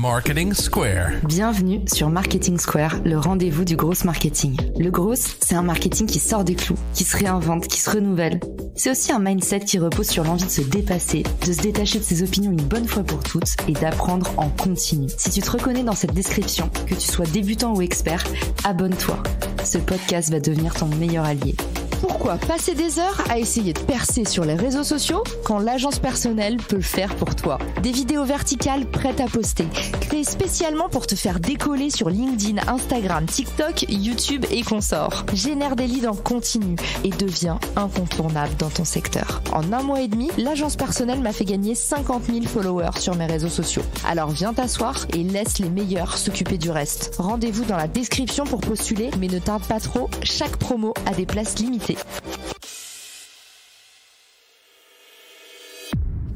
Marketing Square. Bienvenue sur Marketing Square, le rendez-vous du gros marketing. Le gros, c'est un marketing qui sort des clous, qui se réinvente, qui se renouvelle. C'est aussi un mindset qui repose sur l'envie de se dépasser, de se détacher de ses opinions une bonne fois pour toutes et d'apprendre en continu. Si tu te reconnais dans cette description, que tu sois débutant ou expert, abonne-toi. Ce podcast va devenir ton meilleur allié. Pourquoi passer des heures à essayer de percer sur les réseaux sociaux quand l'agence personnelle peut le faire pour toi? Des vidéos verticales prêtes à poster, créées spécialement pour te faire décoller sur LinkedIn, Instagram, TikTok, YouTube et consorts. Génère des leads en continu et deviens incontournable dans ton secteur. En 1 mois et demi, l'agence personnelle m'a fait gagner 50 000 followers sur mes réseaux sociaux. Alors viens t'asseoir et laisse les meilleurs s'occuper du reste. Rendez-vous dans la description pour postuler, mais ne tarde pas trop, chaque promo a des places limitées.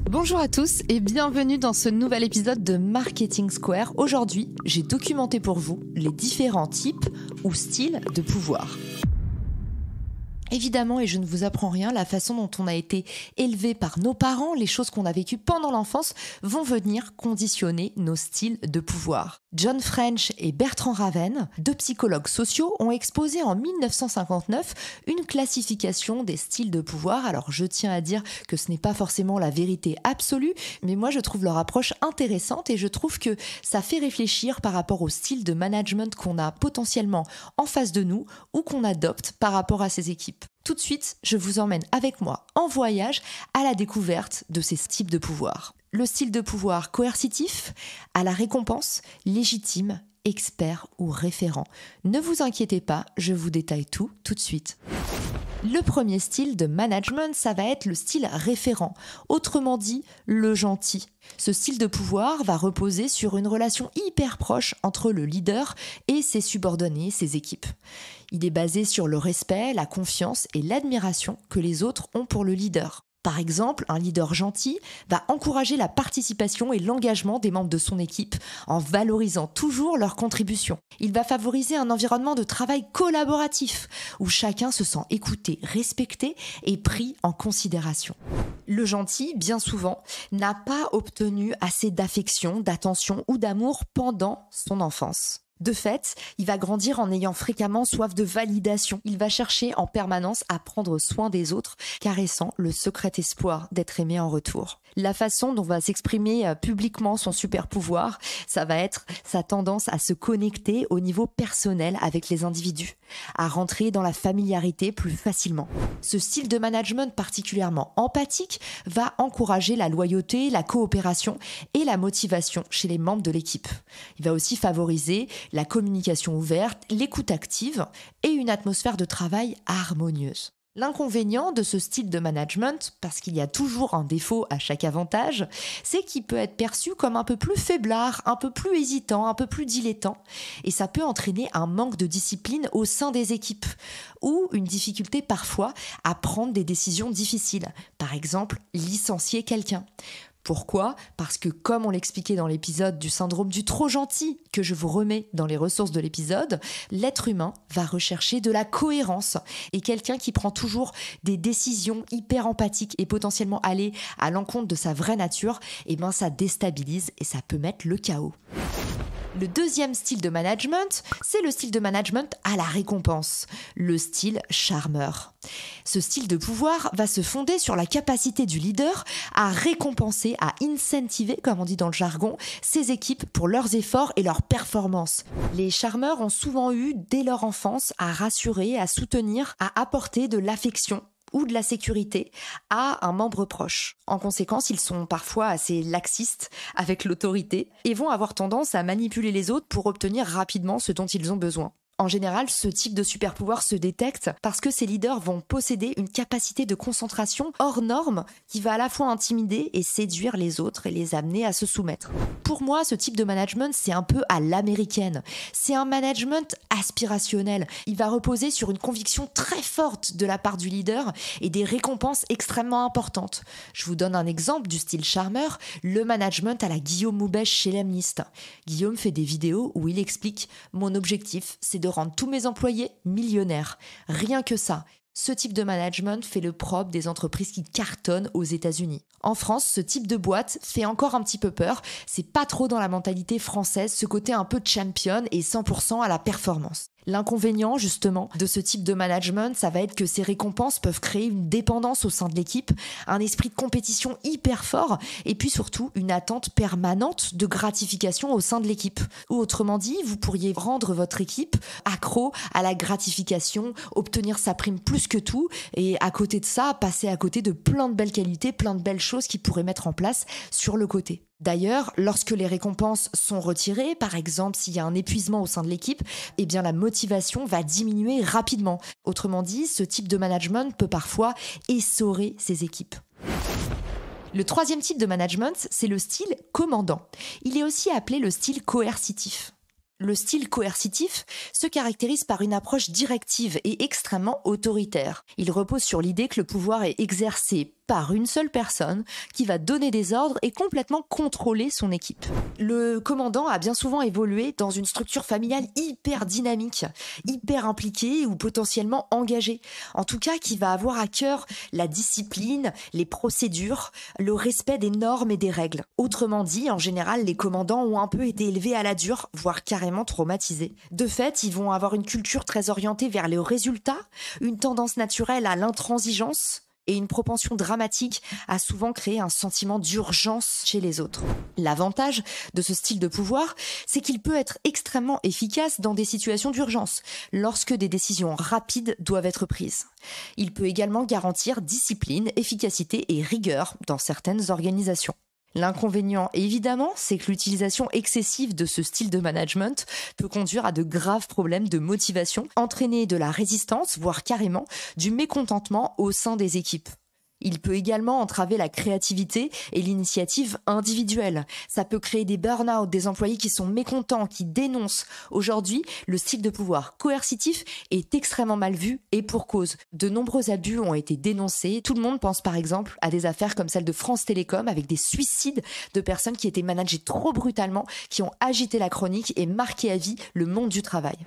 Bonjour à tous et bienvenue dans ce nouvel épisode de Marketing Square. Aujourd'hui, j'ai documenté pour vous les différents types ou styles de pouvoir. Évidemment, et je ne vous apprends rien, la façon dont on a été élevé par nos parents, les choses qu'on a vécues pendant l'enfance vont venir conditionner nos styles de pouvoir. John French et Bertrand Raven, deux psychologues sociaux, ont exposé en 1959 une classification des styles de pouvoir. Alors je tiens à dire que ce n'est pas forcément la vérité absolue, mais moi je trouve leur approche intéressante et je trouve que ça fait réfléchir par rapport au style de management qu'on a potentiellement en face de nous ou qu'on adopte par rapport à ses équipes. Tout de suite, je vous emmène avec moi en voyage à la découverte de ces types de pouvoir. Le style de pouvoir coercitif, à la récompense, légitime, expert ou référent. Ne vous inquiétez pas, je vous détaille tout de suite. Le premier style de management, ça va être le style référent, autrement dit, le gentil. Ce style de pouvoir va reposer sur une relation hyper proche entre le leader et ses subordonnés, ses équipes. Il est basé sur le respect, la confiance et l'admiration que les autres ont pour le leader. Par exemple, un leader gentil va encourager la participation et l'engagement des membres de son équipe en valorisant toujours leurs contributions. Il va favoriser un environnement de travail collaboratif où chacun se sent écouté, respecté et pris en considération. Le gentil, bien souvent, n'a pas obtenu assez d'affection, d'attention ou d'amour pendant son enfance. De fait, il va grandir en ayant fréquemment soif de validation. Il va chercher en permanence à prendre soin des autres, caressant le secret espoir d'être aimé en retour. La façon dont va s'exprimer publiquement son super pouvoir, ça va être sa tendance à se connecter au niveau personnel avec les individus, à rentrer dans la familiarité plus facilement. Ce style de management particulièrement empathique va encourager la loyauté, la coopération et la motivation chez les membres de l'équipe. Il va aussi favoriser la communication ouverte, l'écoute active et une atmosphère de travail harmonieuse. L'inconvénient de ce style de management, parce qu'il y a toujours un défaut à chaque avantage, c'est qu'il peut être perçu comme un peu plus faiblard, un peu plus hésitant, un peu plus dilettant. Et ça peut entraîner un manque de discipline au sein des équipes ou une difficulté parfois à prendre des décisions difficiles. Par exemple, licencier quelqu'un. Pourquoi ? Parce que comme on l'expliquait dans l'épisode du syndrome du trop gentil, que je vous remets dans les ressources de l'épisode, l'être humain va rechercher de la cohérence. Et quelqu'un qui prend toujours des décisions hyper empathiques et potentiellement aller à l'encontre de sa vraie nature, ça déstabilise et ça peut mettre le chaos. Le deuxième style de management, c'est le style de management à la récompense, le style charmeur. Ce style de pouvoir va se fonder sur la capacité du leader à récompenser, à incentiver, comme on dit dans le jargon, ses équipes pour leurs efforts et leurs performances. Les charmeurs ont souvent eu, dès leur enfance, à rassurer, à soutenir, à apporter de l'affection ou de la sécurité à un membre proche. En conséquence, ils sont parfois assez laxistes avec l'autorité et vont avoir tendance à manipuler les autres pour obtenir rapidement ce dont ils ont besoin. En général, ce type de super pouvoir se détecte parce que ces leaders vont posséder une capacité de concentration hors norme qui va à la fois intimider et séduire les autres et les amener à se soumettre. Pour moi, ce type de management, c'est un peu à l'américaine. C'est un management aspirationnel. Il va reposer sur une conviction très forte de la part du leader et des récompenses extrêmement importantes. Je vous donne un exemple du style charmeur, le management à la Guillaume Moubèche chez Lemlist. Guillaume fait des vidéos où il explique « Mon objectif, c'est de rendre tous mes employés millionnaires. Rien que ça. Ce type de management fait le propre des entreprises qui cartonnent aux États-Unis. En France, ce type de boîte fait encore un petit peu peur. C'est pas trop dans la mentalité française, ce côté un peu champion et 100% à la performance. L'inconvénient, justement, de ce type de management, ça va être que ces récompenses peuvent créer une dépendance au sein de l'équipe, un esprit de compétition hyper fort, et puis surtout une attente permanente de gratification au sein de l'équipe. Ou autrement dit, vous pourriez rendre votre équipe accro à la gratification, obtenir sa prime plus que tout, et à côté de ça, passer à côté de plein de belles qualités, plein de belles choses qu'ils pourraient mettre en place sur le côté. D'ailleurs, lorsque les récompenses sont retirées, par exemple s'il y a un épuisement au sein de l'équipe, eh bien la motivation va diminuer rapidement. Autrement dit, ce type de management peut parfois essorer ses équipes. Le troisième type de management, c'est le style commandant. Il est aussi appelé le style coercitif. Le style coercitif se caractérise par une approche directive et extrêmement autoritaire. Il repose sur l'idée que le pouvoir est exercé par une seule personne qui va donner des ordres et complètement contrôler son équipe. Le commandant a bien souvent évolué dans une structure familiale hyper dynamique, hyper impliquée ou potentiellement engagée. En tout cas, qui va avoir à cœur la discipline, les procédures, le respect des normes et des règles. Autrement dit, en général, les commandants ont un peu été élevés à la dure, voire carrément traumatisés. De fait, ils vont avoir une culture très orientée vers les résultats, une tendance naturelle à l'intransigeance, et une propension dramatique a souvent créé un sentiment d'urgence chez les autres. L'avantage de ce style de pouvoir, c'est qu'il peut être extrêmement efficace dans des situations d'urgence, lorsque des décisions rapides doivent être prises. Il peut également garantir discipline, efficacité et rigueur dans certaines organisations. L'inconvénient, évidemment, c'est que l'utilisation excessive de ce style de management peut conduire à de graves problèmes de motivation, entraîner de la résistance, voire carrément du mécontentement au sein des équipes. Il peut également entraver la créativité et l'initiative individuelle. Ça peut créer des burn-out, des employés qui sont mécontents, qui dénoncent. Aujourd'hui, le style de pouvoir coercitif est extrêmement mal vu et pour cause. De nombreux abus ont été dénoncés. Tout le monde pense par exemple à des affaires comme celle de France Télécom avec des suicides de personnes qui étaient managées trop brutalement, qui ont agité la chronique et marqué à vie le monde du travail.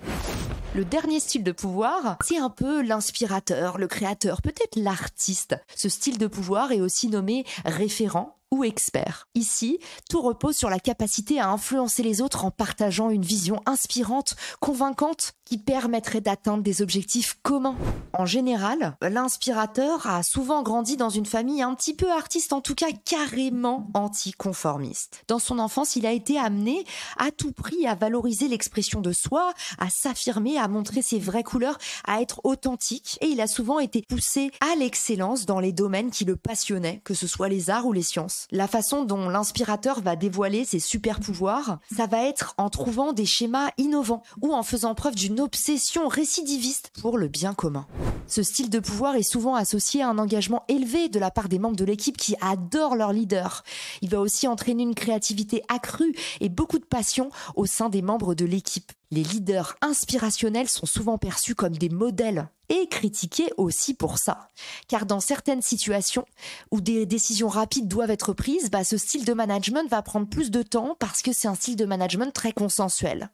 Le dernier style de pouvoir, c'est un peu l'inspirateur, le créateur, peut-être l'artiste. Ce style de pouvoir est aussi nommé référent ou expert. Ici, tout repose sur la capacité à influencer les autres en partageant une vision inspirante, convaincante, qui permettrait d'atteindre des objectifs communs. En général, l'inspirateur a souvent grandi dans une famille un petit peu artiste, en tout cas carrément anticonformiste. Dans son enfance, il a été amené à tout prix à valoriser l'expression de soi, à s'affirmer, à montrer ses vraies couleurs, à être authentique, et il a souvent été poussé à l'excellence dans les domaines qui le passionnaient, que ce soit les arts ou les sciences. La façon dont l'inspirateur va dévoiler ses super pouvoirs, ça va être en trouvant des schémas innovants ou en faisant preuve d'une obsession récidiviste pour le bien commun. Ce style de pouvoir est souvent associé à un engagement élevé de la part des membres de l'équipe qui adorent leur leader. Il va aussi entraîner une créativité accrue et beaucoup de passion au sein des membres de l'équipe. Les leaders inspirationnels sont souvent perçus comme des modèles et critiqués aussi pour ça. Car dans certaines situations où des décisions rapides doivent être prises, ce style de management va prendre plus de temps parce que c'est un style de management très consensuel.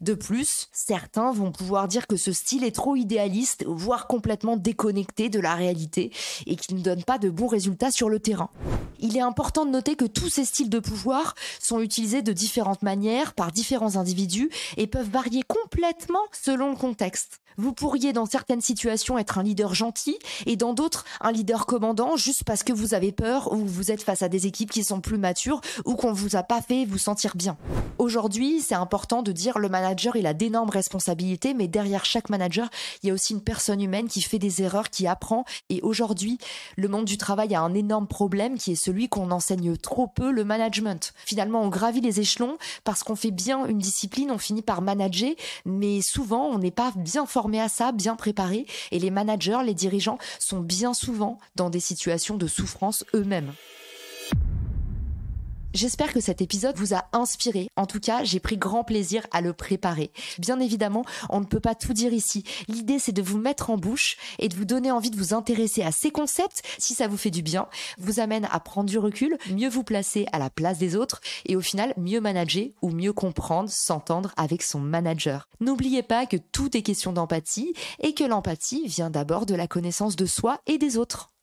De plus, certains vont pouvoir dire que ce style est trop idéaliste, voire complètement déconnecté de la réalité et qui ne donne pas de bons résultats sur le terrain. Il est important de noter que tous ces styles de pouvoir sont utilisés de différentes manières par différents individus et peuvent varier complètement selon le contexte. Vous pourriez dans certaines situations être un leader gentil et dans d'autres un leader commandant juste parce que vous avez peur ou vous êtes face à des équipes qui sont plus matures ou qu'on vous a pas fait vous sentir bien. Aujourd'hui, c'est important de dire le manager il a d'énormes responsabilités, mais derrière chaque manager, il y a aussi une personne humaine qui fait des erreurs, qui apprend. Et aujourd'hui, le monde du travail a un énorme problème qui est celui qu'on enseigne trop peu le management. Finalement, on gravit les échelons parce qu'on fait bien une discipline, on finit par manager, mais souvent on n'est pas bien formé à ça, bien préparé, et les managers, les dirigeants sont bien souvent dans des situations de souffrance eux-mêmes. J'espère que cet épisode vous a inspiré. En tout cas, j'ai pris grand plaisir à le préparer. Bien évidemment, on ne peut pas tout dire ici. L'idée, c'est de vous mettre en bouche et de vous donner envie de vous intéresser à ces concepts si ça vous fait du bien, vous amène à prendre du recul, mieux vous placer à la place des autres et au final, mieux manager ou mieux comprendre, s'entendre avec son manager. N'oubliez pas que tout est question d'empathie et que l'empathie vient d'abord de la connaissance de soi et des autres.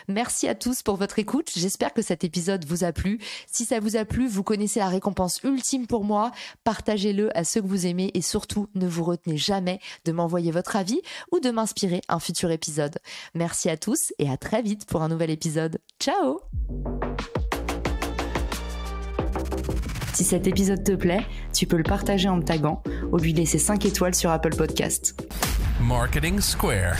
Merci à tous pour votre écoute, j'espère que cet épisode vous a plu. Si ça vous a plu, vous connaissez la récompense ultime pour moi, partagez-le à ceux que vous aimez et surtout ne vous retenez jamais de m'envoyer votre avis ou de m'inspirer un futur épisode. Merci à tous et à très vite pour un nouvel épisode. Ciao! Si cet épisode te plaît, tu peux le partager en me taguant ou lui laisser 5 étoiles sur Apple Podcast. Marketing Square.